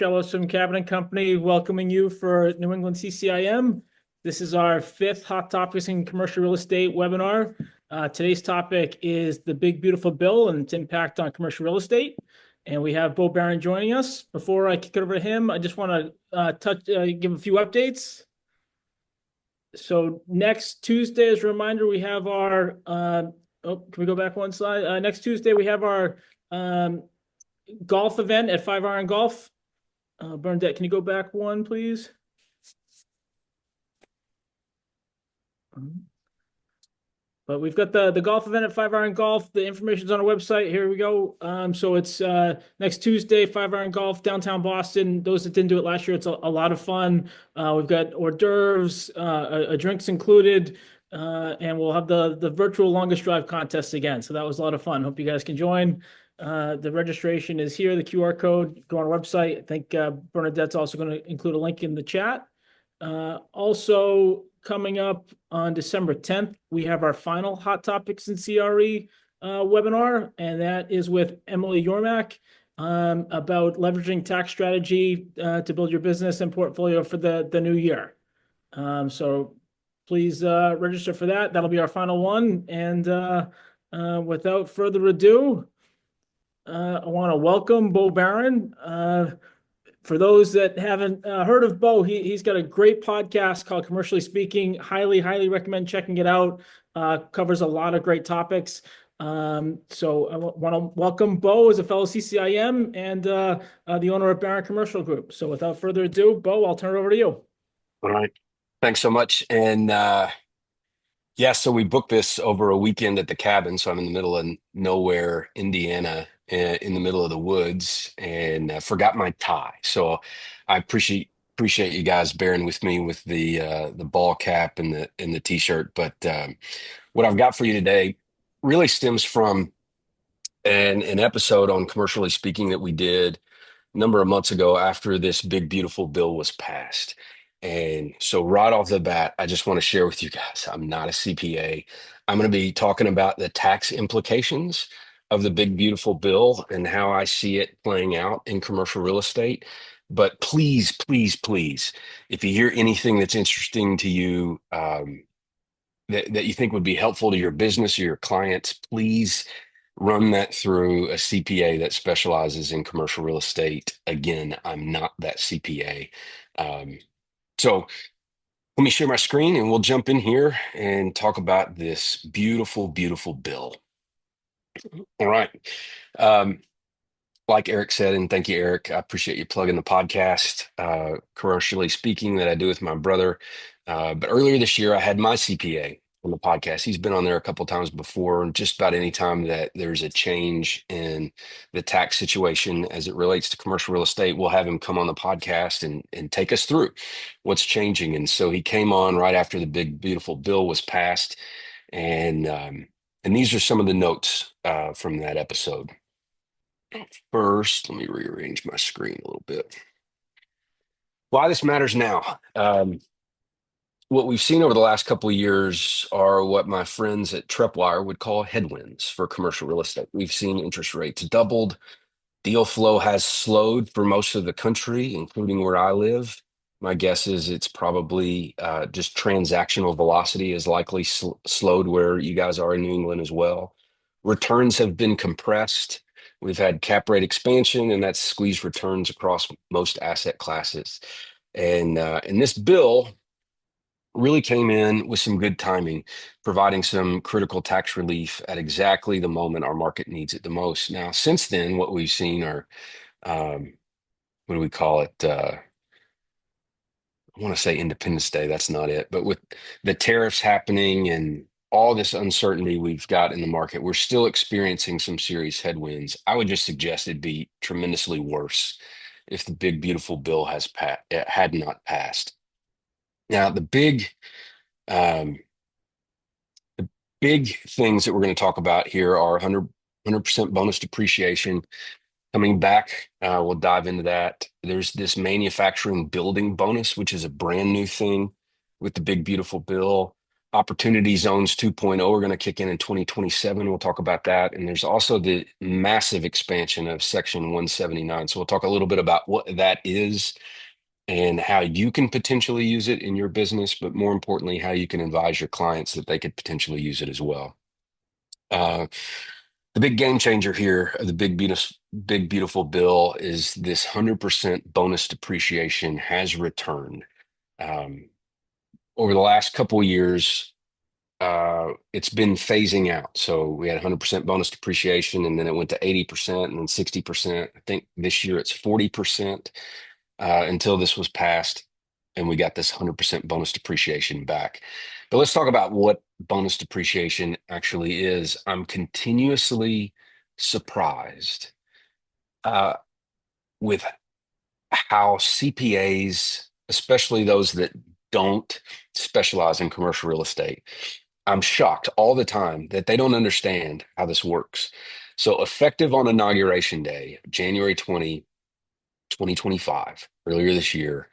Trellis Cabinet Company, welcoming you for New England CCIM. This is our fifth Hot Topics in Commercial Real Estate webinar. Today's topic is the Big Beautiful Bill and its impact on commercial real estate. And we have Bo Barron joining us. Before I kick it over to him, I just want to give a few updates. So next Tuesday, as a reminder, we have our, can we go back one slide? Next Tuesday, we have our golf event at 5 Iron Golf. Bernadette, can you go back one, please? But we've got the golf event at 5 Iron Golf. The information's on our website. Here we go. So it's next Tuesday, 5 Iron Golf, downtown Boston. Those that didn't do it last year, it's a lot of fun. We've got hors d'oeuvres, a drinks included, and we'll have the virtual longest drive contest again. So that was a lot of fun. Hope you guys can join. The registration is here, the QR code. Go on our website. I think Bernadette's also going to include a link in the chat. Also coming up on December 10th, we have our final Hot Topics in CRE webinar, and that is with Emily Yormack about leveraging tax strategy to build your business and portfolio for the new year. So please register for that. That'll be our final one. And without further ado, I want to welcome Bo Barron. For those that haven't heard of Bo, he's got a great podcast called Commercially Speaking. Highly recommend checking it out. Covers a lot of great topics. So I want to welcome Bo as a fellow CCIM and the owner of Barron Commercial Group. So without further ado, Bo, I'll turn it over to you. All right. Thanks so much. And so we booked this over a weekend at the cabin. So I'm in the middle of nowhere, Indiana, in the middle of the woods, and forgot my tie. So I appreciate you guys bearing with me with the ball cap and the t-shirt. But what I've got for you today really stems from an episode on Commercially Speaking that we did a number of months ago after this big, beautiful bill was passed. And so right off the bat, I just want to share with you guys, I'm not a CPA. I'm going to be talking about the tax implications of the big, beautiful bill and how I see it playing out in commercial real estate. But please, if you hear anything that's interesting to you, that you think would be helpful to your business or your clients, please run that through a CPA that specializes in commercial real estate. Again, I'm not that CPA. So let me share my screen and we'll jump in here and talk about this beautiful, beautiful bill. All right. Like Eric said, and thank you, Eric, I appreciate you plugging the podcast, Commercially Speaking, that I do with my brother. But earlier this year, I had my CPA on the podcast. He's been on there a couple of times before, and just about any time that there's a change in the tax situation as it relates to commercial real estate, we'll have him come on the podcast and take us through what's changing. And so he came on right after the big, beautiful bill was passed. And these are some of the notes from that episode. First, let me rearrange my screen a little bit. Why this matters now. What we've seen over the last couple of years are what my friends at Trepwire would call headwinds for commercial real estate. We've seen interest rates doubled. Deal flow has slowed for most of the country, including where I live. My guess is it's probably just transactional velocity is likely slowed where you guys are in New England as well. Returns have been compressed. We've had cap rate expansion, and that's squeezed returns across most asset classes. And this bill really came in with some good timing, providing some critical tax relief at exactly the moment our market needs it the most. Now, since then, what we've seen are, what do we call it? I want to say Independence Day. That's not it. But with the tariffs happening and all this uncertainty we've got in the market, we're still experiencing some serious headwinds. I would just suggest it'd be tremendously worse if the big, beautiful bill had not passed. Now, the big things that we're going to talk about here are 100% bonus depreciation coming back. We'll dive into that. There's this manufacturing building bonus, which is a brand new thing with the big, beautiful bill. Opportunity Zones 2.0 are going to kick in 2027. We'll talk about that. And there's also the massive expansion of Section 179. So we'll talk a little bit about what that is and how you can potentially use it in your business, but more importantly, how you can advise your clients that they could potentially use it as well. The big game changer here, the big beautiful bill, is this 100% bonus depreciation has returned. Over the last couple of years, it's been phasing out. So we had 100% bonus depreciation, and then it went to 80% and then 60%. I think this year it's 40% until this was passed, and we got this 100% bonus depreciation back. But let's talk about what bonus depreciation actually is. I'm continuously surprised with how CPAs, especially those that don't specialize in commercial real estate, I'm shocked all the time that they don't understand how this works. So, effective on Inauguration Day, January 2025, earlier this year,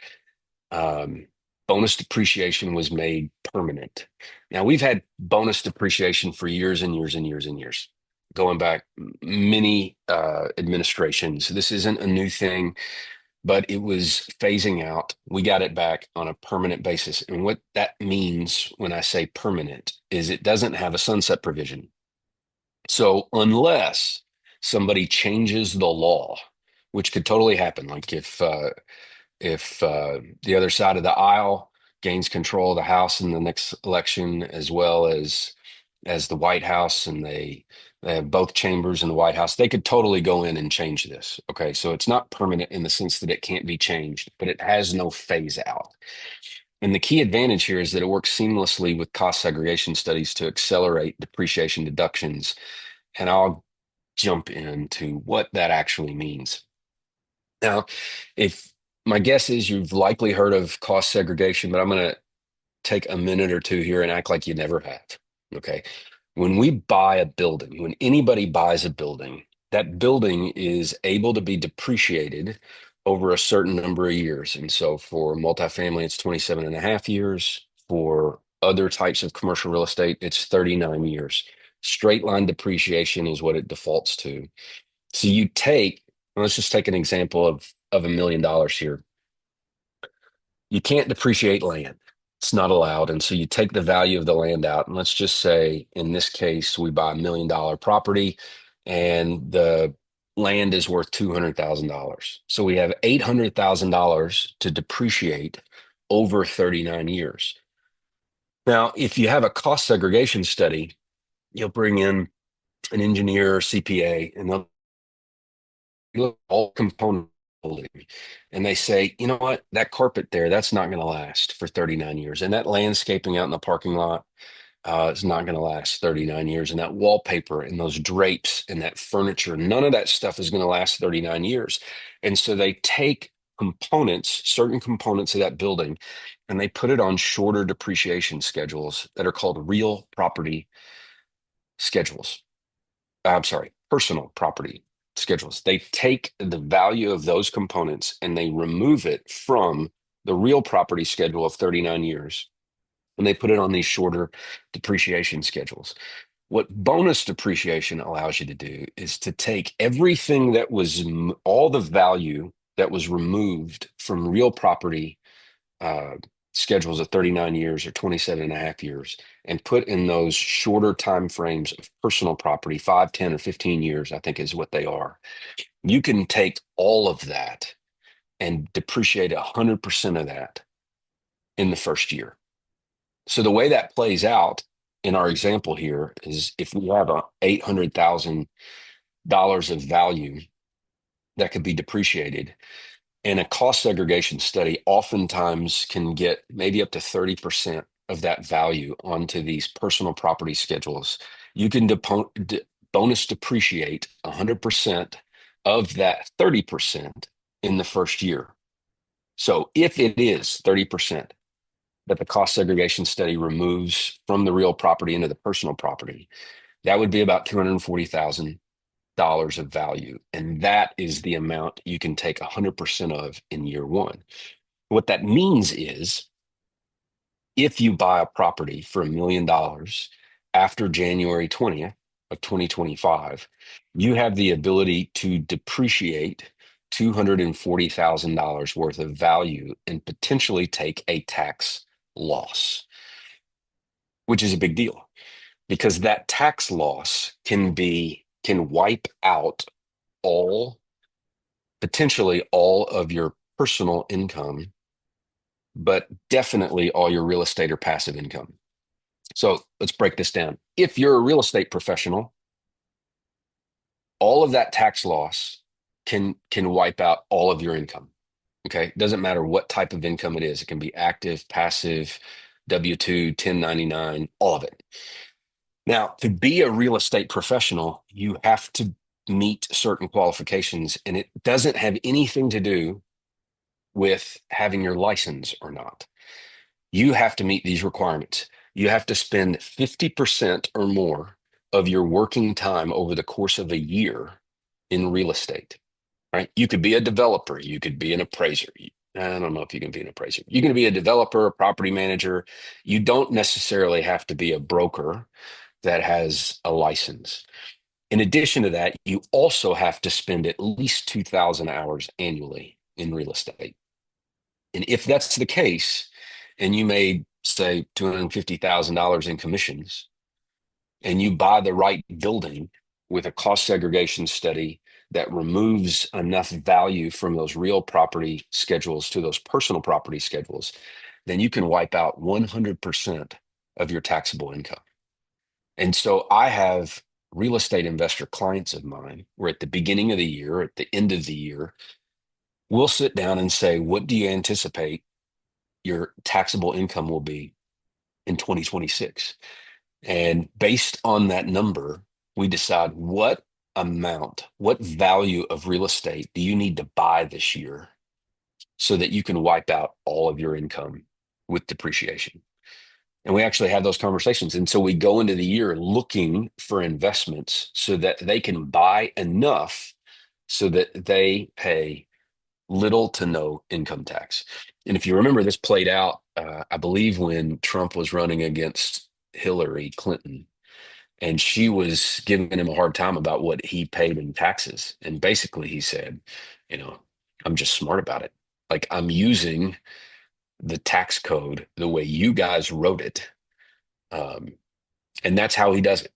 bonus depreciation was made permanent. Now, we've had bonus depreciation for years and years and years and years, going back many administrations. This isn't a new thing, but it was phasing out. We got it back on a permanent basis. And what that means when I say permanent is it doesn't have a sunset provision. So unless somebody changes the law, which could totally happen, like if the other side of the aisle gains control of the House in the next election, as well as the White House, and they have both chambers in the White House, they could totally go in and change this. Okay, so it's not permanent in the sense that it can't be changed, but it has no phase out. And the key advantage here is that it works seamlessly with cost segregation studies to accelerate depreciation deductions. And I'll jump into what that actually means. Now, if my guess is you've likely heard of cost segregation, but I'm going to take a minute or two here and act like you never have. Okay. When we buy a building, when anybody buys a building, that building is able to be depreciated over a certain number of years. And so for multifamily, it's 27 and a half years. For other types of commercial real estate, it's 39 years. Straight line depreciation is what it defaults to. So let's just take an example of $1 million here. You can't depreciate land. It's not allowed. And so you take the value of the land out. And let's just say, in this case, we buy $1 million property and the land is worth $200,000. So we have $800,000 to depreciate over 39 years. Now, if you have a cost segregation study, you'll bring in an engineer or CPA, and they'll look at all components and they say, you know what, that carpet there, that's not going to last for 39 years. And that landscaping out in the parking lot is not going to last 39 years. And that wallpaper and those drapes and that furniture, none of that stuff is going to last 39 years. And so they take certain components of that building, and they put it on shorter depreciation schedules that are called real property schedules. I'm sorry, personal property schedules. They take the value of those components and they remove it from the real property schedule of 39 years, and they put it on these shorter depreciation schedules. What bonus depreciation allows you to do is to take everything that was all the value that was removed from real property schedules of 39 years or 27 and a half years, and put in those shorter time frames of personal property, 5, 10, or 15 years, I think is what they are. You can take all of that and depreciate 100% of that in the first year. So the way that plays out in our example here is, if we have $800,000 of value that could be depreciated, and a cost segregation study oftentimes can get maybe up to 30% of that value onto these personal property schedules, you can bonus depreciate 100% of that 30% in the first year. So if it is 30% that the cost segregation study removes from the real property into the personal property, that would be about $240,000 of value. And that is the amount you can take 100% of in year one. What that means is If you buy a property for $1 million after January 20th of 2025, you have the ability to depreciate $240,000 worth of value and potentially take a tax loss, which is a big deal because that tax loss can wipe out all potentially all of your personal income, but definitely all your real estate or passive income. So let's break this down. If you're a real estate professional, all of that tax loss can wipe out all of your income. Okay. It doesn't matter what type of income it is. It can be active, passive, W-2, 1099, all of it. Now, to be a real estate professional, you have to meet certain qualifications, and it doesn't have anything to do with having your license or not. You have to meet these requirements. You have to spend 50% or more of your working time over the course of a year in real estate, right? You could be a developer. You could be an appraiser. I don't know if you can be an appraiser. You can be a developer, a property manager. You don't necessarily have to be a broker that has a license. In addition to that, you also have to spend at least 2,000 hours annually in real estate. And if that's the case, and you made, say, $250,000 in commissions, and you buy the right building with a cost segregation study that removes enough value from those real property schedules to those personal property schedules, then you can wipe out 100% of your taxable income. And so I have real estate investor clients of mine where at the beginning of the year, at the end of the year, we'll sit down and say, what do you anticipate your taxable income will be in 2026? And based on that number, we decide what amount, what value of real estate do you need to buy this year so that you can wipe out all of your income with depreciation. And we actually have those conversations. And so we go into the year looking for investments so that they can buy enough so that they pay little to no income tax. And if you remember, this played out, I believe, when Trump was running against Hillary Clinton, and she was giving him a hard time about what he paid in taxes. And basically, he said, I'm just smart about it. Like, I'm using the tax code the way you guys wrote it. And that's how he does it.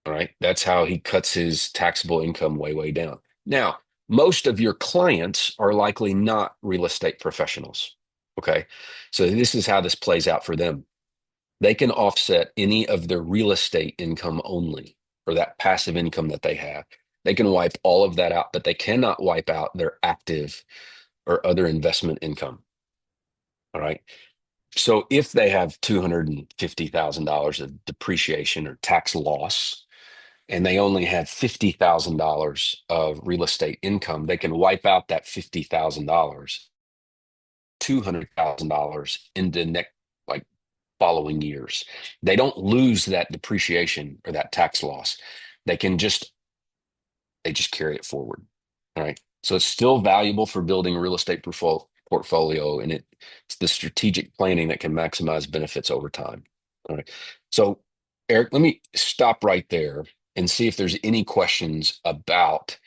All right. That's how he cuts his taxable income way, way down. Now, most of your clients are likely not real estate professionals. Okay. So this is how this plays out for them. They can offset any of their real estate income only, or that passive income that they have. They can wipe all of that out, but they cannot wipe out their active or other investment income. All right. So if they have $250,000 of depreciation or tax loss, and they only have $50,000 of real estate income, they can wipe out that $50,000, $200,000 in the next, like, following years. They don't lose that depreciation or that tax loss. They just carry it forward. All right. So it's still valuable for building a real estate portfolio, and it's the strategic planning that can maximize benefits over time. All right. So, Eric, let me stop right there and see if there's any questions about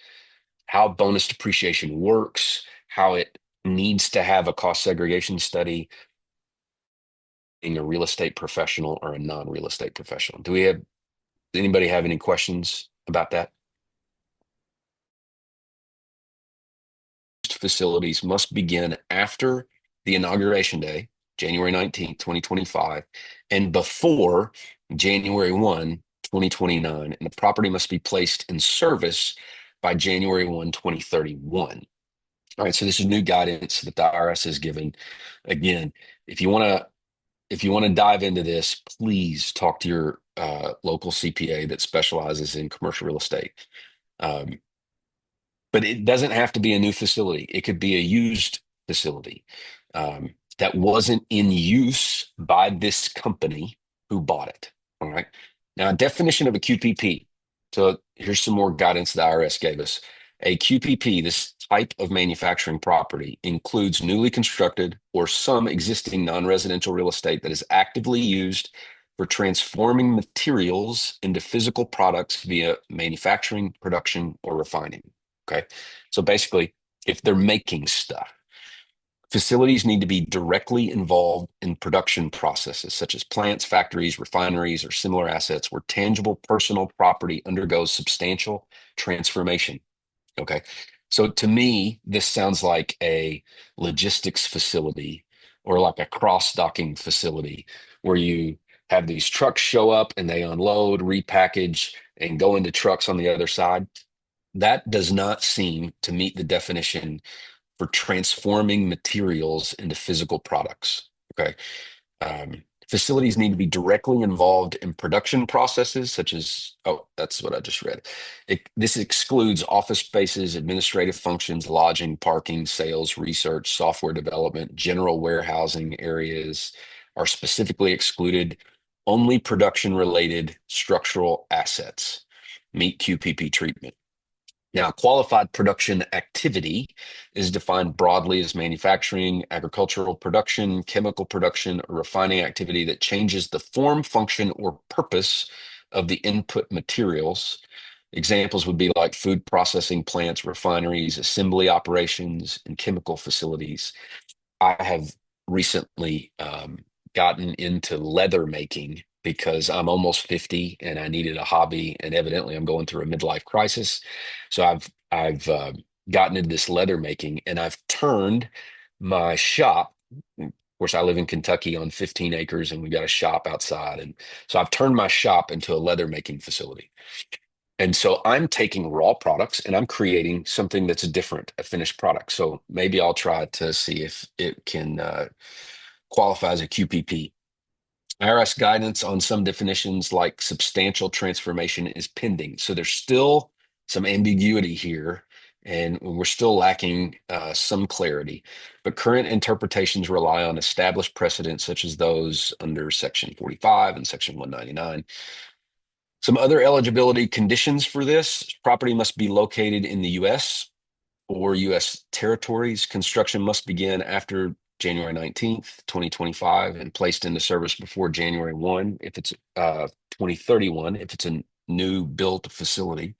how bonus depreciation works, how it needs to have a cost segregation study, being a real estate professional or a non-real estate professional. Does anybody have any questions about that? Facilities must begin after the inauguration day, January 19th, 2025, and before January 1, 2029, and the property must be placed in service by January 1, 2031. All right, so this is new guidance that the IRS has given. Again, if you want to dive into this, please talk to your local CPA that specializes in commercial real estate. But it doesn't have to be a new facility. It could be a used facility that wasn't in use by this company who bought it. All right. Now, a definition of a QPP. So here's some more guidance the IRS gave us. A QPP, this type of manufacturing property, includes newly constructed or some existing non-residential real estate that is actively used for transforming materials into physical products via manufacturing, production, or refining. Okay. So basically, if they're making stuff, facilities need to be directly involved in production processes such as plants, factories, refineries, or similar assets where tangible personal property undergoes substantial transformation. Okay. So to me, this sounds like a logistics facility or like a cross-docking facility where you have these trucks show up and they unload, repackage, and go into trucks on the other side. That does not seem to meet the definition for transforming materials into physical products. Okay. Facilities need to be directly involved in production processes, such as, oh, that's what I just read. This excludes office spaces, administrative functions, lodging, parking, sales, research, software development, general warehousing areas are specifically excluded. Only production-related structural assets meet QPP treatment. Now, qualified production activity is defined broadly as manufacturing, agricultural production, chemical production, or refining activity that changes the form, function, or purpose of the input materials. Examples would be like food processing plants, refineries, assembly operations, and chemical facilities. I have recently gotten into leather making because I'm almost 50 and I needed a hobby, and evidently I'm going through a midlife crisis. So I've gotten into this leather making, and I've turned my shop. Of course, I live in Kentucky on 15 acres, and we got a shop outside, and so I've turned my shop into a leather making facility. And so I'm taking raw products and I'm creating something that's different, a finished product. So maybe I'll try to see if it can qualify as a QPP. IRS guidance on some definitions like substantial transformation is pending. So there's still some ambiguity here, and we're still lacking some clarity. But current interpretations rely on established precedents such as those under Section 45 and Section 199. Some other eligibility conditions for this: property must be located in the U.S. or U.S. territories. Construction must begin after January 19th, 2025, and placed into service before January 1 if it's 2031, if it's a new built facility.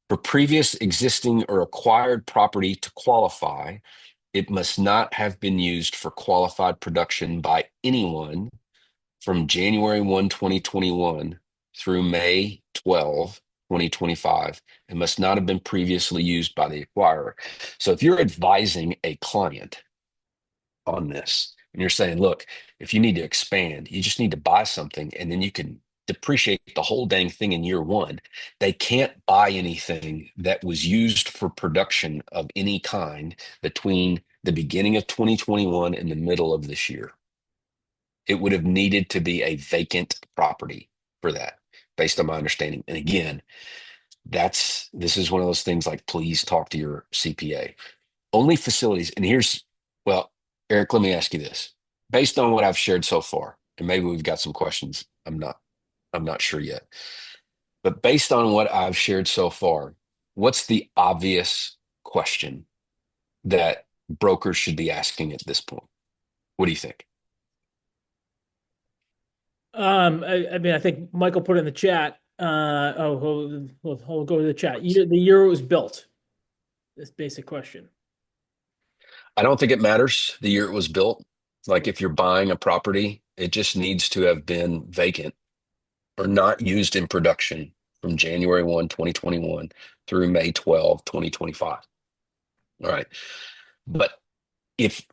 For previous existing or acquired property to qualify, it must not have been used for qualified production by anyone from January 1, 2021 through May 12, 2025, and must not have been previously used by the acquirer. So if you're advising a client on this and you're saying, look, if you need to expand, you just need to buy something and then you can depreciate the whole dang thing in year one. They can't buy anything that was used for production of any kind between the beginning of 2021 and the middle of this year. It would have needed to be a vacant property for that, based on my understanding. And again, this is one of those things like, please talk to your CPA. Only facilities, and well, Eric, let me ask you this. Based on what I've shared so far, and maybe we've got some questions, I'm not sure yet. But based on what I've shared so far, what's the obvious question that brokers should be asking at this point? What do you think? I mean, I think Michael put in the chat. We'll go to the chat. The year it was built. This basic question. I don't think it matters the year it was built. Like if you're buying a property, it just needs to have been vacant or not used in production from January 1, 2021 through May 12, 2025. All right. But if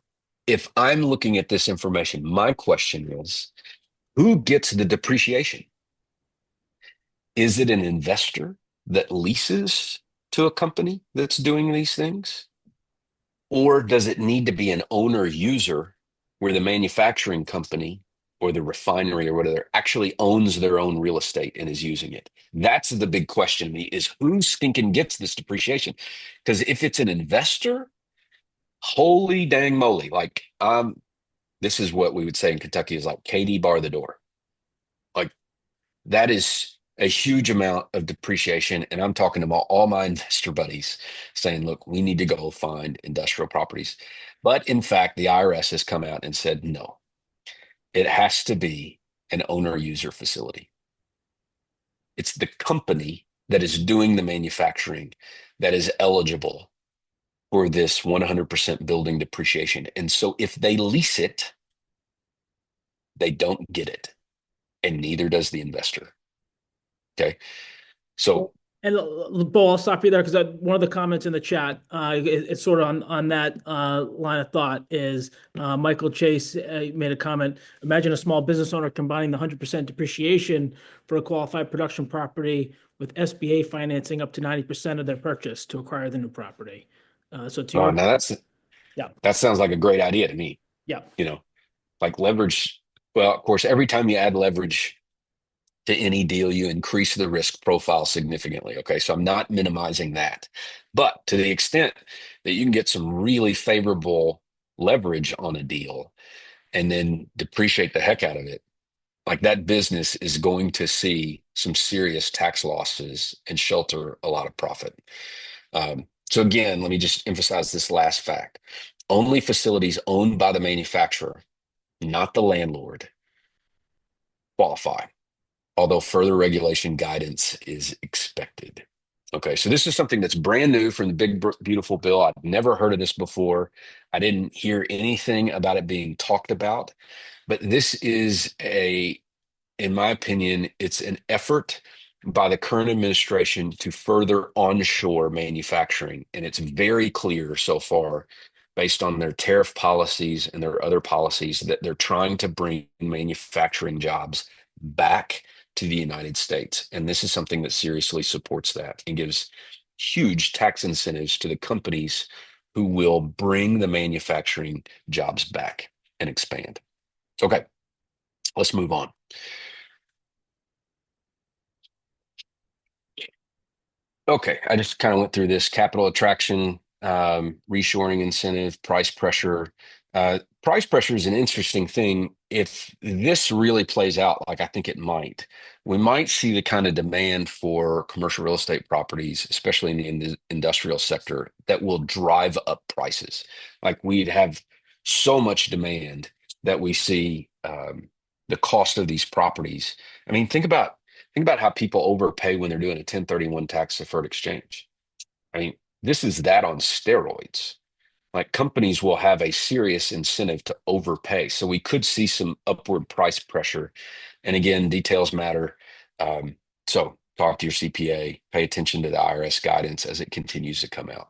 if I'm looking at this information, my question is, who gets the depreciation? Is it an investor that leases to a company that's doing these things? Or does it need to be an owner user where the manufacturing company or the refinery or whatever actually owns their own real estate and is using it? That's the big question to me, is who stinking gets this depreciation? Because if it's an investor, holy dang moly, like this is what we would say in Kentucky is like Katie bar the door. Like that is a huge amount of depreciation. And I'm talking about all my investor buddies saying, look, we need to go find industrial properties. But in fact, the IRS has come out and said, no, it has to be an owner user facility. It's the company that is doing the manufacturing that is eligible for this 100% building depreciation. And so if they lease it, they don't get it, and neither does the investor. Okay. So, And Bo, I'll stop you there because one of the comments in the chat, it's sort of on that line of thought is Michael Chase made a comment. Imagine a small business owner combining the 100% depreciation for a qualified production property with SBA financing up to 90% of their purchase to acquire the new property. So to your, now yeah, that sounds like a great idea to me. yeah. You know, like leverage. Well, of course, every time you add leverage to any deal, you increase the risk profile significantly. Okay. So I'm not minimizing that. But to the extent that you can get some really favorable leverage on a deal and then depreciate the heck out of it, like that business is going to see some serious tax losses and shelter a lot of profit. So again, let me just emphasize this last fact. Only facilities owned by the manufacturer, not the landlord, qualify, although further regulation guidance is expected. Okay, so this is something that's brand new from the Big Beautiful Bill. I've never heard of this before. I didn't hear anything about it being talked about, but this is in my opinion, it's an effort by the current administration to further onshore manufacturing. And it's very clear so far, based on their tariff policies and their other policies, that they're trying to bring manufacturing jobs back to the United States. And this is something that seriously supports that and gives huge tax incentives to the companies who will bring the manufacturing jobs back and expand. Okay, let's move on. Okay, I just kind of went through this capital attraction, reshoring incentive, price pressure. Price pressure is an interesting thing. If this really plays out like I think it might, we might see the kind of demand for commercial real estate properties, especially in the industrial sector, that will drive up prices. Like we'd have so much demand that we see the cost of these properties. I mean, think about how people overpay when they're doing a 1031 tax deferred exchange. I mean, this is that on steroids. Like companies will have a serious incentive to overpay. So we could see some upward price pressure. And again, details matter. So talk to your CPA, pay attention to the IRS guidance as it continues to come out.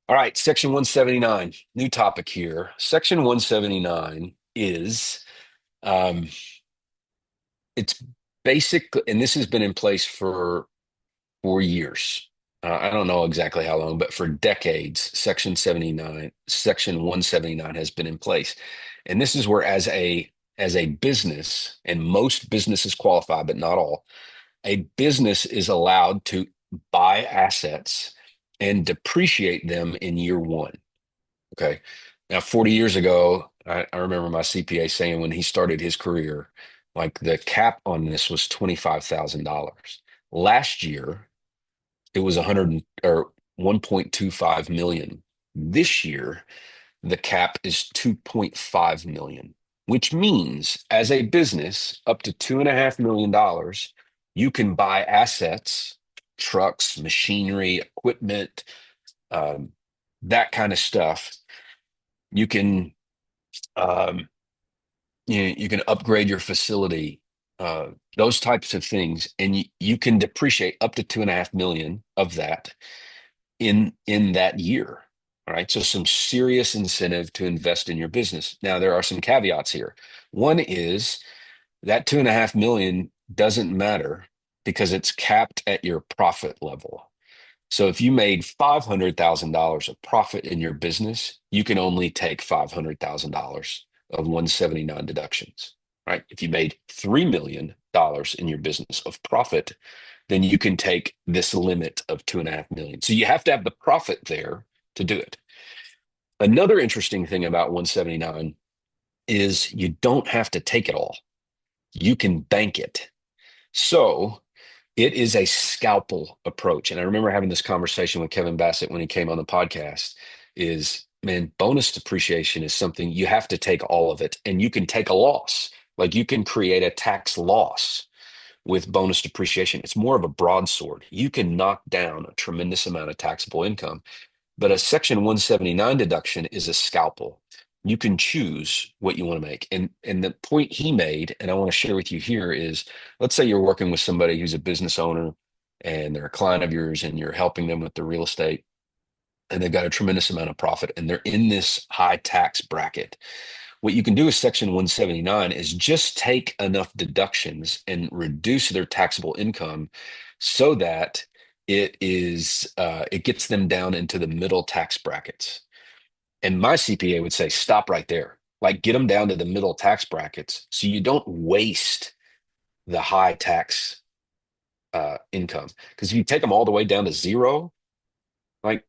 All right, Section 179, new topic here. Section 179 is it's basic, and this has been in place for years. I don't know exactly how long, but for decades, Section 179 has been in place. And this is where as a business, and most businesses qualify, but not all, a business is allowed to buy assets and depreciate them in year one. Okay. Now, 40 years ago, I remember my CPA saying when he started his career, like the cap on this was $25,000. Last year, it was 100 or 1.25 million. This year, the cap is 2.5 million, which means as a business up to $2.5 million, you can buy assets, trucks, machinery, equipment, um, that kind of stuff. You can um, you can upgrade your facility, those types of things, and you can depreciate up to 2.5 million of that in that year. All right, so some serious incentive to invest in your business. Now there are some caveats here. One is that 2.5 million doesn't matter because it's capped at your profit level. So if you made $500,000 of profit in your business, you can only take $500,000 of 179 deductions, right? If you made $3 million in your business of profit, then you can take this limit of 2.5 million. So you have to have the profit there to do it. Another interesting thing about 179 is you don't have to take it all. You can bank it. So it is a scalpel approach. And I remember having this conversation with Kevin Bassett when he came on the podcast is, man, bonus depreciation is something you have to take all of it and you can take a loss. Like you can create a tax loss with bonus depreciation. It's more of a broadsword. You can knock down a tremendous amount of taxable income, but a Section 179 deduction is a scalpel. You can choose what you want to make. And the point he made, and I want to share with you here is, let's say you're working with somebody who's a business owner and they're a client of yours and you're helping them with the real estate and they've got a tremendous amount of profit and they're in this high tax bracket. What you can do with Section 179 is just take enough deductions and reduce their taxable income so that it gets them down into the middle tax brackets. And my CPA would say, stop right there. Like get them down to the middle tax brackets so you don't waste the high tax income. Because if you take them all the way down to zero, like,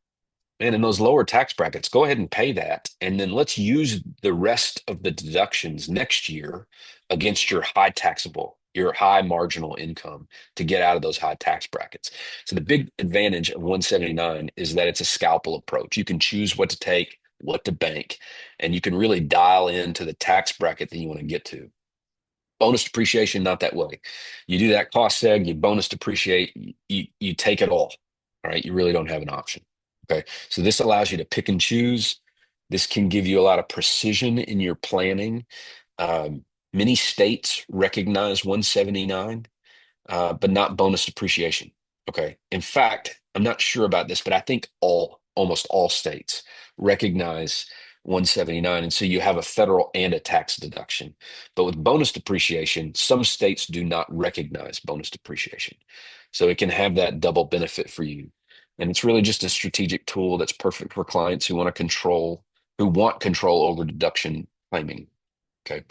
man, in those lower tax brackets, go ahead and pay that. And then let's use the rest of the deductions next year against your high marginal income to get out of those high tax brackets. So the big advantage of 179 is that it's a scalpel approach. You can choose what to take, what to bank, and you can really dial into the tax bracket that you want to get to. Bonus depreciation, not that way. You do that cost seg, you bonus depreciate, you take it all. All right. You really don't have an option. Okay. So this allows you to pick and choose. This can give you a lot of precision in your planning. Um, Many states recognize 179, but not bonus depreciation. Okay. In fact, I'm not sure about this, but I think almost all states recognize 179. And so you have a federal and a tax deduction. But with bonus depreciation, some states do not recognize bonus depreciation. So it can have that double benefit for you. And it's really just a strategic tool that's perfect for clients who want control over deduction claiming. Okay.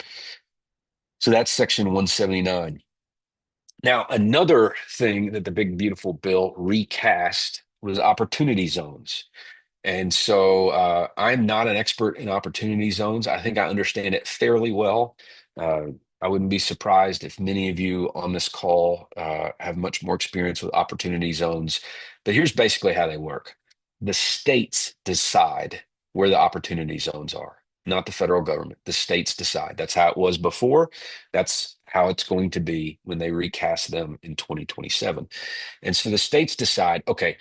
So that's section 179. Now, another thing that the big beautiful bill recast was opportunity zones. And so I'm not an expert in opportunity zones. I think I understand it fairly well. Uh, I wouldn't be surprised if many of you on this call have much more experience with opportunity zones. But here's basically how they work. The states decide where the opportunity zones are, not the federal government. The states decide. That's how it was before. That's how it's going to be when they recast them in 2027. And so the states decide, okay,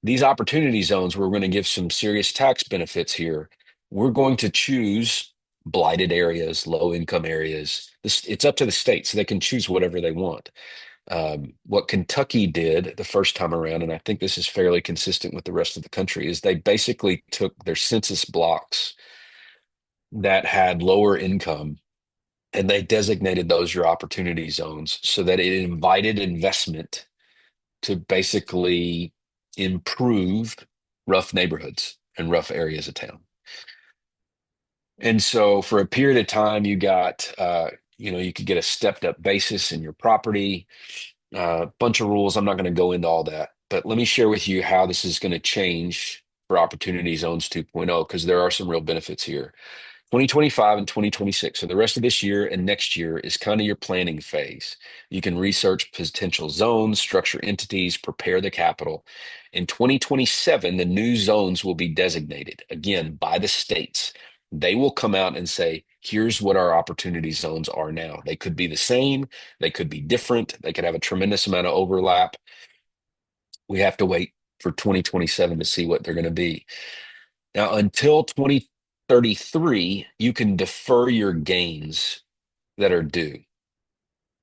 these opportunity zones where we're going to give some serious tax benefits here, we're going to choose blighted areas, low income areas. It's up to the states. They can choose whatever they want. What Kentucky did the first time around, and I think this is fairly consistent with the rest of the country, is they basically took their census blocks that had lower income and they designated those your opportunity zones so that it invited investment to basically improve rough neighborhoods and rough areas of town. And so for a period of time, you could get a stepped up basis in your property, bunch of rules. I'm not going to go into all that, but let me share with you how this is going to change for Opportunity Zones 2.0, because there are some real benefits here. 2025 and 2026. So the rest of this year and next year is kind of your planning phase. You can research potential zones, structure entities, prepare the capital. In 2027, the new zones will be designated again by the states. They will come out and say, here's what our opportunity zones are now. They could be the same, they could be different, they could have a tremendous amount of overlap. We have to wait for 2027 to see what they're going to be. Now, until 2033, you can defer your gains that are due.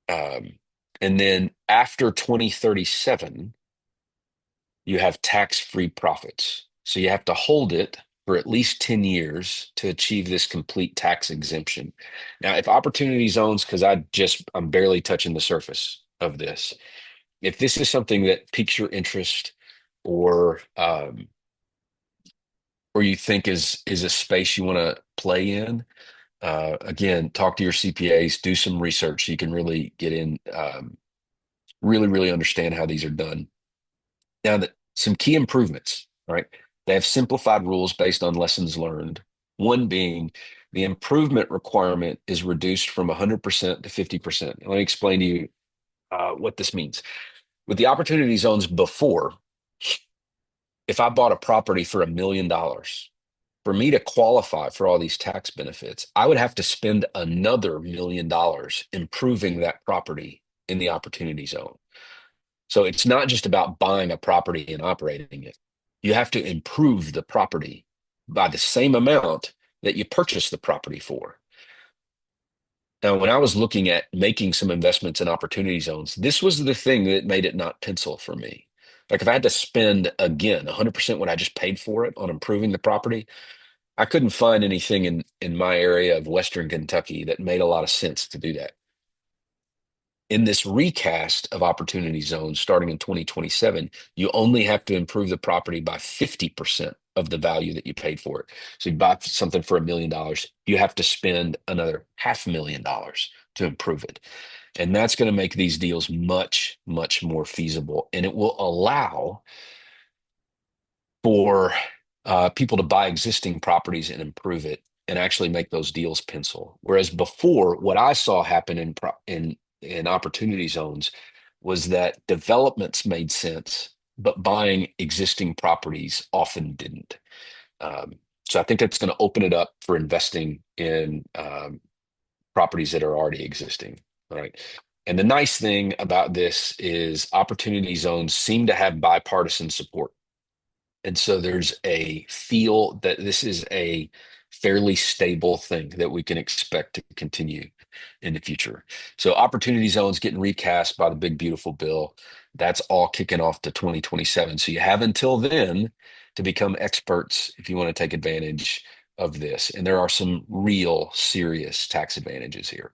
And then after 2037, you have tax-free profits. So you have to hold it for at least 10 years to achieve this complete tax exemption. Now, if opportunity zones, because I'm barely touching the surface of this, if this is something that piques your interest or you think is a space you want to play in, again, talk to your CPAs, do some research so you can really get in, really understand how these are done. Now, some key improvements, right? They have simplified rules based on lessons learned. One being the improvement requirement is reduced from 100% to 50%. Let me explain to you what this means. With the opportunity zones before, if I bought a property for $1 million, for me to qualify for all these tax benefits, I would have to spend another $1 million improving that property in the opportunity zone. So it's not just about buying a property and operating it. You have to improve the property by the same amount that you purchased the property for. Now, when I was looking at making some investments in opportunity zones, this was the thing that made it not pencil for me. Like if I had to spend again 100% what I just paid for it on improving the property, I couldn't find anything in my area of Western Kentucky that made a lot of sense to do that. In this recast of opportunity zones starting in 2027, you only have to improve the property by 50% of the value that you paid for it. So you buy something for $1 million, you have to spend another $500,000 to improve it. And that's going to make these deals much, much more feasible. And it will allow for people to buy existing properties and improve it and actually make those deals pencil. Whereas before, what I saw happen in opportunity zones was that developments made sense, but buying existing properties often didn't. So I think that's going to open it up for investing in properties that are already existing. All right. And the nice thing about this is opportunity zones seem to have bipartisan support. And so there's a feel that this is a fairly stable thing that we can expect to continue in the future. So opportunity zones getting recast by the big beautiful bill. That's all kicking off to 2027. So you have until then to become experts if you want to take advantage of this. And there are some real serious tax advantages here.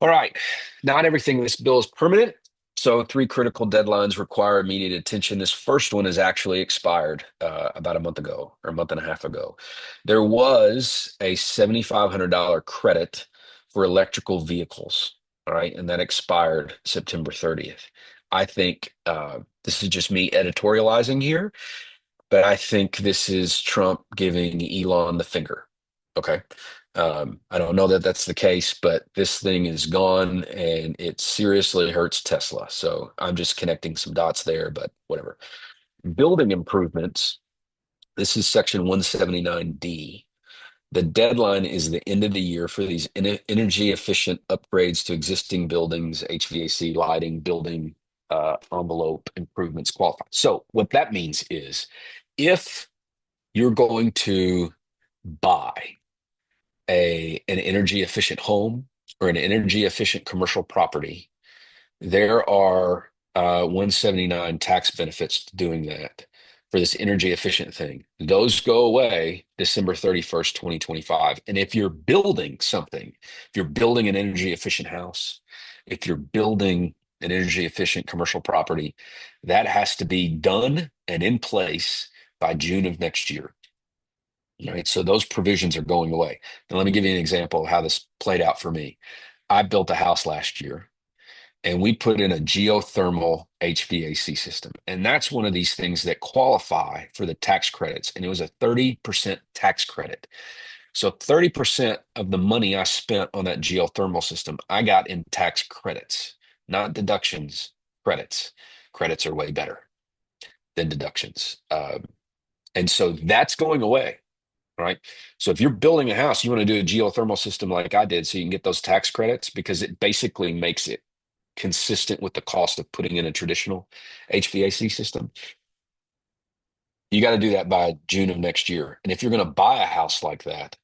All right. Not everything in this bill is permanent. So 3 critical deadlines require immediate attention. This first one is actually expired about a month ago or a month and a half ago. There was a $7,500 credit for electrical vehicles. All right. And that expired September 30th. I think this is just me editorializing here, but I think this is Trump giving Elon the finger. Okay. I don't know that that's the case, but this thing is gone and it seriously hurts Tesla. So I'm just connecting some dots there, but whatever. Building improvements. This is section 179D. The deadline is the end of the year for these energy efficient upgrades to existing buildings, HVAC, lighting, building envelope improvements qualify. So what that means is if you're going to buy an energy efficient home or an energy efficient commercial property, there are 179 tax benefits to doing that for this energy efficient thing. Those go away December 31st, 2025. And if you're building something, if you're building an energy efficient house, if you're building an energy efficient commercial property, that has to be done and in place by June of next year. Right. So those provisions are going away. Now, let me give you an example of how this played out for me. I built a house last year and we put in a geothermal HVAC system. And that's one of these things that qualify for the tax credits. And it was a 30% tax credit. So 30% of the money I spent on that geothermal system, I got in tax credits, not deductions, credits. Credits are way better than deductions. And so that's going away. Right. So if you're building a house, you want to do a geothermal system like I did so you can get those tax credits because it basically makes it consistent with the cost of putting in a traditional HVAC system. You got to do that by June of next year. And if you're going to buy a house like that,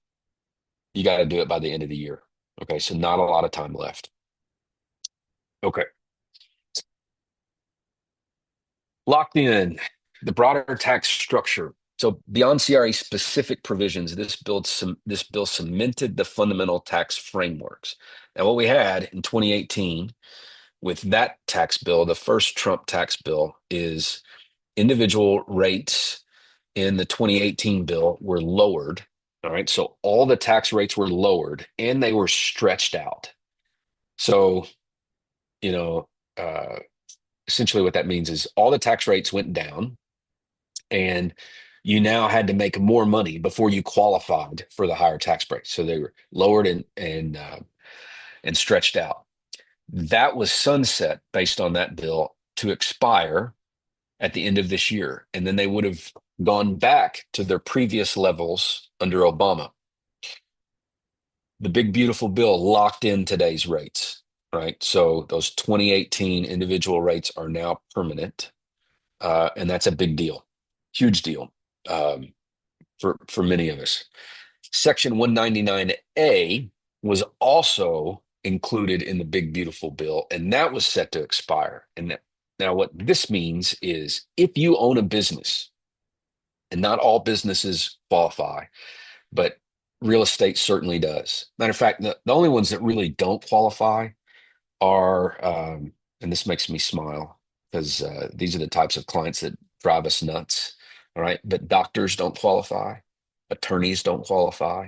you got to do it by the end of the year. Okay. So not a lot of time left. Okay. Locked in the broader tax structure. So beyond CRE specific provisions, this bill cemented the fundamental tax frameworks. Now, what we had in 2018 with that tax bill, the first Trump tax bill, is individual rates in the 2018 bill were lowered. All right, so all the tax rates were lowered and they were stretched out. So, you know, essentially what that means is all the tax rates went down and you now had to make more money before you qualified for the higher tax break. So they were lowered and stretched out. That was sunset based on that bill to expire at the end of this year. And then they would have gone back to their previous levels under Obama. The big, beautiful bill locked in today's rates, right? So those 2018 individual rates are now permanent. And that's a big deal, huge deal for many of us. Section 199A was also included in the big, beautiful bill, and that was set to expire. Now, what this means is if you own a business, and not all businesses qualify, but real estate certainly does. Matter of fact, the only ones that really don't qualify are, and this makes me smile because these are the types of clients that drive us nuts. All right. But doctors don't qualify, attorneys don't qualify,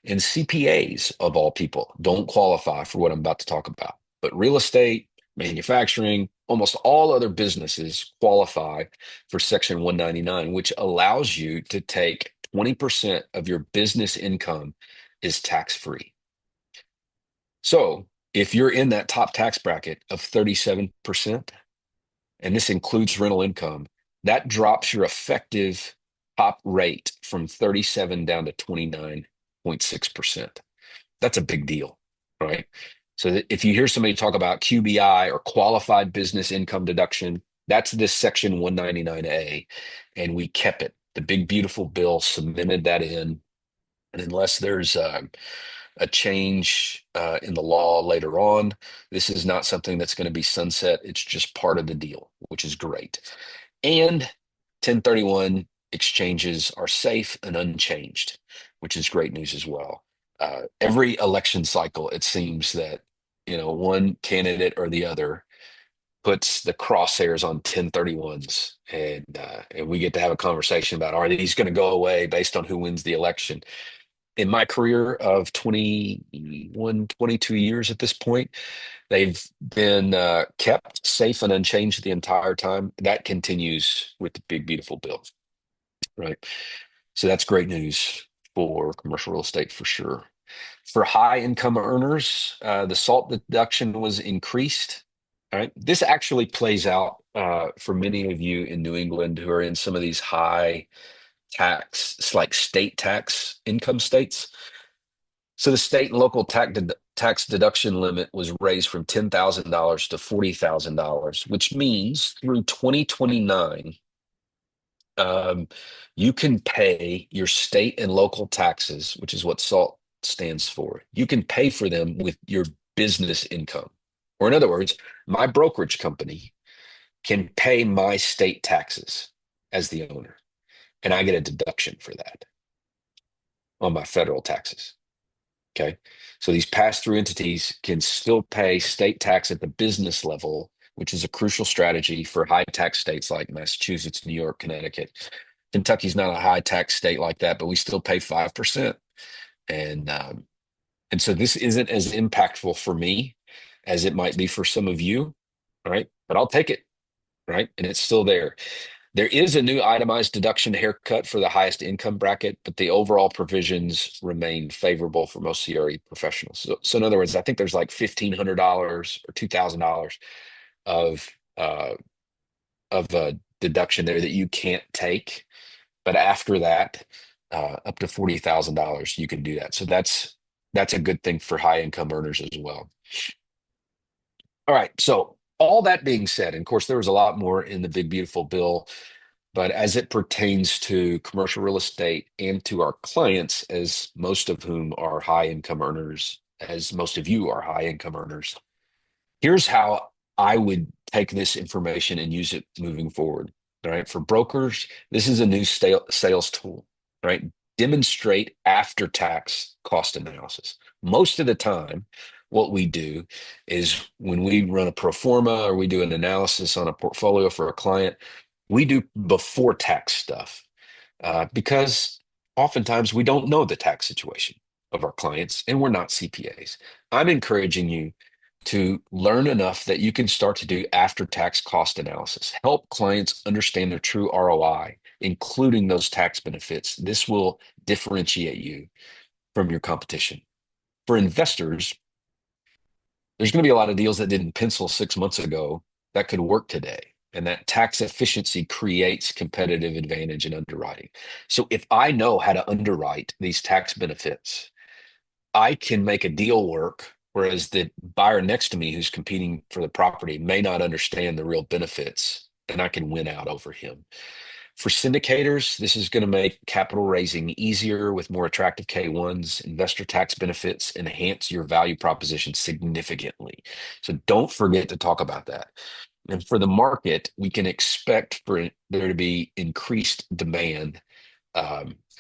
and CPAs, of all people, don't qualify for what I'm about to talk about. But real estate, manufacturing, almost all other businesses qualify for Section 199, which allows you to take 20% of your business income is tax-free. So if you're in that top tax bracket of 37%, and this includes rental income, that drops your effective top rate from 37 down to 29.6%. That's a big deal, right? So that if you hear somebody talk about QBI or qualified business income deduction, that's this section 199A, and we kept it. The big beautiful bill cemented that in, and unless there's a change in the law later on, this is not something that's going to be sunset. It's just part of the deal, which is great. And 1031 exchanges are safe and unchanged, which is great news as well. Every election cycle, it seems that one candidate or the other puts the crosshairs on 1031s, and we get to have a conversation about, are these going to go away based on who wins the election? In my career of 21, 22 years at this point, they've been kept safe and unchanged the entire time. That continues with the big, beautiful bill, right? So that's great news for commercial real estate for sure. For high income earners, the SALT deduction was increased. All right. This actually plays out for many of you in New England who are in some of these high tax, it's like state tax income states. So the state and local tax deduction limit was raised from $10,000 to $40,000, which means through 2029, you can pay your state and local taxes, which is what SALT stands for. You can pay for them with your business income. Or in other words, my brokerage company can pay my state taxes as the owner, and I get a deduction for that on my federal taxes. Okay. So these pass-through entities can still pay state tax at the business level, which is a crucial strategy for high tax states like Massachusetts, New York, Connecticut. Kentucky's not a high tax state like that, but we still pay 5%. And so this isn't as impactful for me as it might be for some of you, right? But I'll take it, right? And it's still there. There is a new itemized deduction haircut for the highest income bracket, but the overall provisions remain favorable for most CRE professionals. So in other words, I think there's like $1,500 or $2,000 of a deduction there that you can't take, but after that, up to $40,000 you can do that. So that's a good thing for high income earners as well. All right. So all that being said, and of course, there was a lot more in the big, beautiful bill, but as it pertains to commercial real estate and to our clients, as most of whom are high income earners, as most of you are high income earners, here's how I would take this information and use it moving forward. All right. For brokers, this is a new sales tool, right? Demonstrate after tax cost analysis. Most of the time, what we do is when we run a pro forma or we do an analysis on a portfolio for a client, we do before tax stuff because oftentimes we don't know the tax situation of our clients and we're not CPAs. I'm encouraging you to learn enough that you can start to do after-tax cost analysis. Help clients understand their true ROI, including those tax benefits. This will differentiate you from your competition. For investors, There's going to be a lot of deals that didn't pencil 6 months ago that could work today. And that tax efficiency creates competitive advantage in underwriting. So if I know how to underwrite these tax benefits, I can make a deal work, whereas the buyer next to me who's competing for the property may not understand the real benefits, and I can win out over him. For syndicators, this is going to make capital raising easier with more attractive K1s. Investor tax benefits enhance your value proposition significantly. So don't forget to talk about that. And for the market, we can expect for there to be increased demand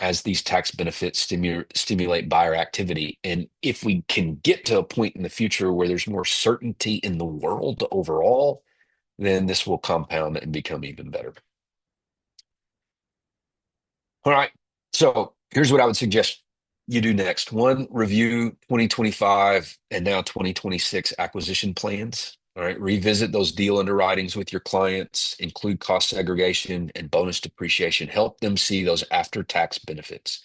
as these tax benefits stimulate buyer activity. And if we can get to a point in the future where there's more certainty in the world overall, then this will compound and become even better. All right. So here's what I would suggest you do next. One, review 2025 and now 2026 acquisition plans. All right. Revisit those deal underwritings with your clients, include cost segregation and bonus depreciation. Help them see those after tax benefits.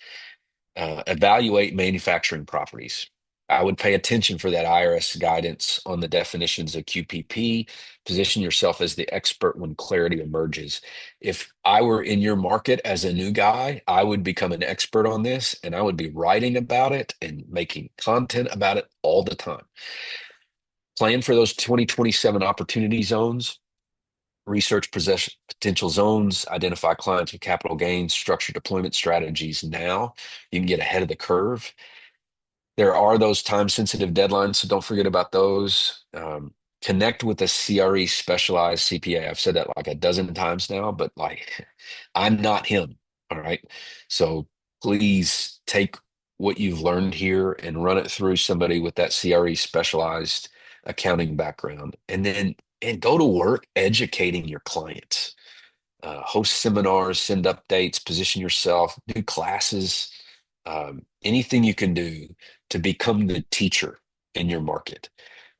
Evaluate manufacturing properties. I would pay attention for that IRS guidance on the definitions of QPP. Position yourself as the expert when clarity emerges. If I were in your market as a new guy, I would become an expert on this and I would be writing about it and making content about it all the time. Plan for those 2027 opportunity zones. Research potential zones, identify clients with capital gains, structure deployment strategies now. You can get ahead of the curve. There are those time sensitive deadlines, so don't forget about those. Connect with a CRE specialized CPA. I've said that like a dozen times now, but like I'm not him. All right. So please take what you've learned here and run it through somebody with that CRE specialized accounting background, and then go to work educating your clients. Host seminars, send updates, position yourself, do classes, anything you can do to become the teacher in your market.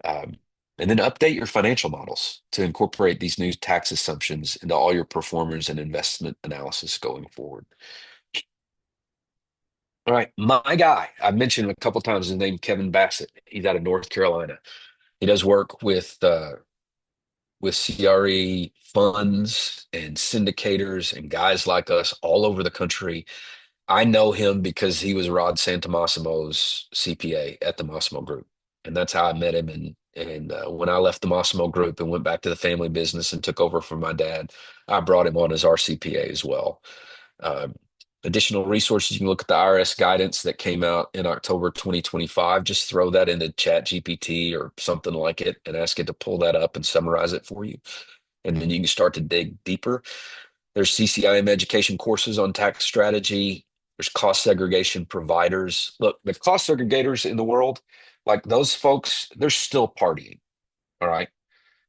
Um, and then update your financial models to incorporate these new tax assumptions into all your performance and investment analysis going forward. All right, my guy, I mentioned him a couple times, his name Kevin Bassett. He's out of North Carolina. He does work with CRE funds and syndicators and guys like us all over the country. I know him because he was Rod Santomassimo's CPA at the Massimo Group, and that's how I met him. And when I left the Massimo Group and went back to the family business and took over from my dad, I brought him on as our CPA as well. Um, Additional resources, you can look at the IRS guidance that came out in October 2025. Just throw that into Chat GPT or something like it and ask it to pull that up and summarize it for you. And then you can start to dig deeper. There's CCIM education courses on tax strategy. There's cost segregation providers. Look, the cost segregators in the world, like those folks, they're still partying. All right.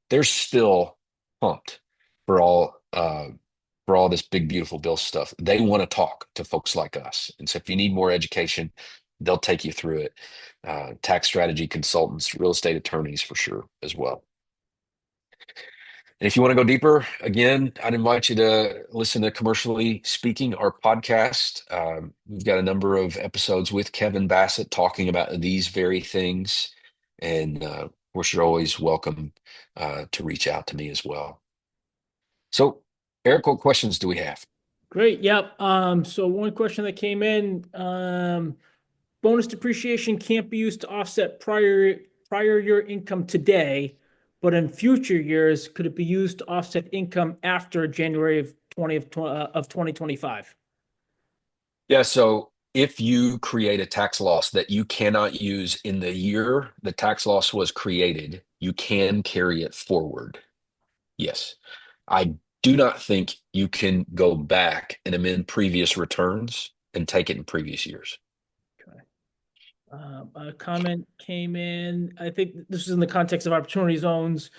They're still pumped for all this big, beautiful bill stuff. They want to talk to folks like us. And so if you need more education, they'll take you through it. Tax strategy consultants, real estate attorneys for sure as well. And if you want to go deeper, again, I'd invite you to listen to Commercially Speaking, our podcast. We've got a number of episodes with Kevin Bassett talking about these very things. And of course, you're always welcome to reach out to me as well. So, Eric, what questions do we have? Great. Yep. So one question that came in, bonus depreciation can't be used to offset prior year income today, but in future years, could it be used to offset income after January of 2025? Yeah, so if you create a tax loss that you cannot use in the year the tax loss was created, you can carry it forward. Yes. I do not think you can go back and amend previous returns and take it in previous years. Okay. A comment came in. I think this is in the context of opportunity zones.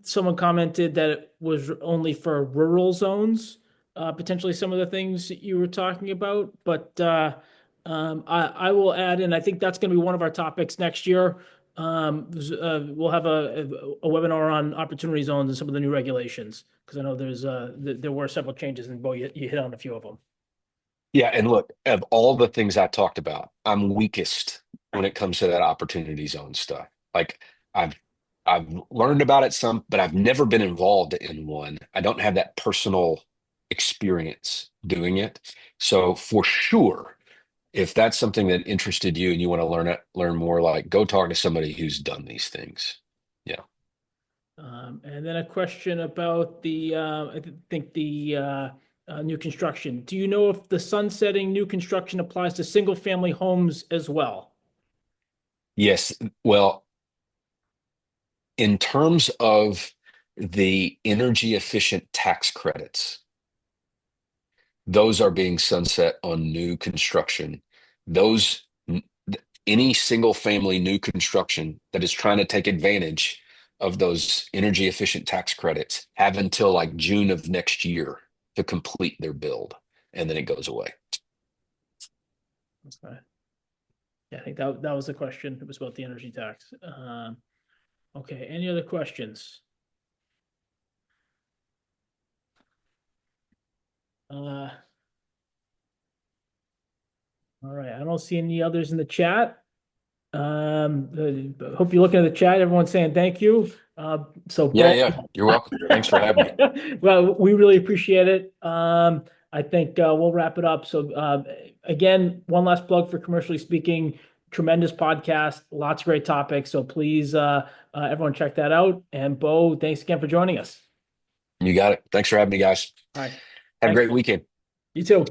Someone commented that it was only for rural zones, potentially some of the things that you were talking about. But I will add in, I think that's going to be one of our topics next year. We'll have a webinar on opportunity zones and some of the new regulations, because I know there were several changes, and Bo, you hit on a few of them. Yeah, and look, of all the things I talked about, I'm weakest when it comes to that opportunity zone stuff. Like I've I've learned about it some, but I've never been involved in one. I don't have that personal experience doing it. So for sure, if that's something that interested you and you want to learn more, like go talk to somebody who's done these things. Yeah. And then a question about think the new construction. Do you know if the sunsetting new construction applies to single family homes as well? Yes. Well, in terms of the energy efficient tax credits, those are being sunset on new construction. Those any single family new construction that is trying to take advantage of those energy efficient tax credits have until like June of next year to complete their build, and then it goes away. Okay. Yeah, I think that was the question. It was about the energy tax. Okay, any other questions? Uh, all right, I don't see any others in the chat. Hope you're looking at the chat. Everyone's saying thank you. So Yeah, Bo, yeah, you're welcome. Thanks for having me. well, we really appreciate it. I think we'll wrap it up. So again, one last plug for Commercially Speaking, tremendous podcast, lots of great topics. So please, everyone check that out. And Bo, thanks again for joining us. You got it. Thanks for having me, guys. All right, Have a thanks. great weekend. You too.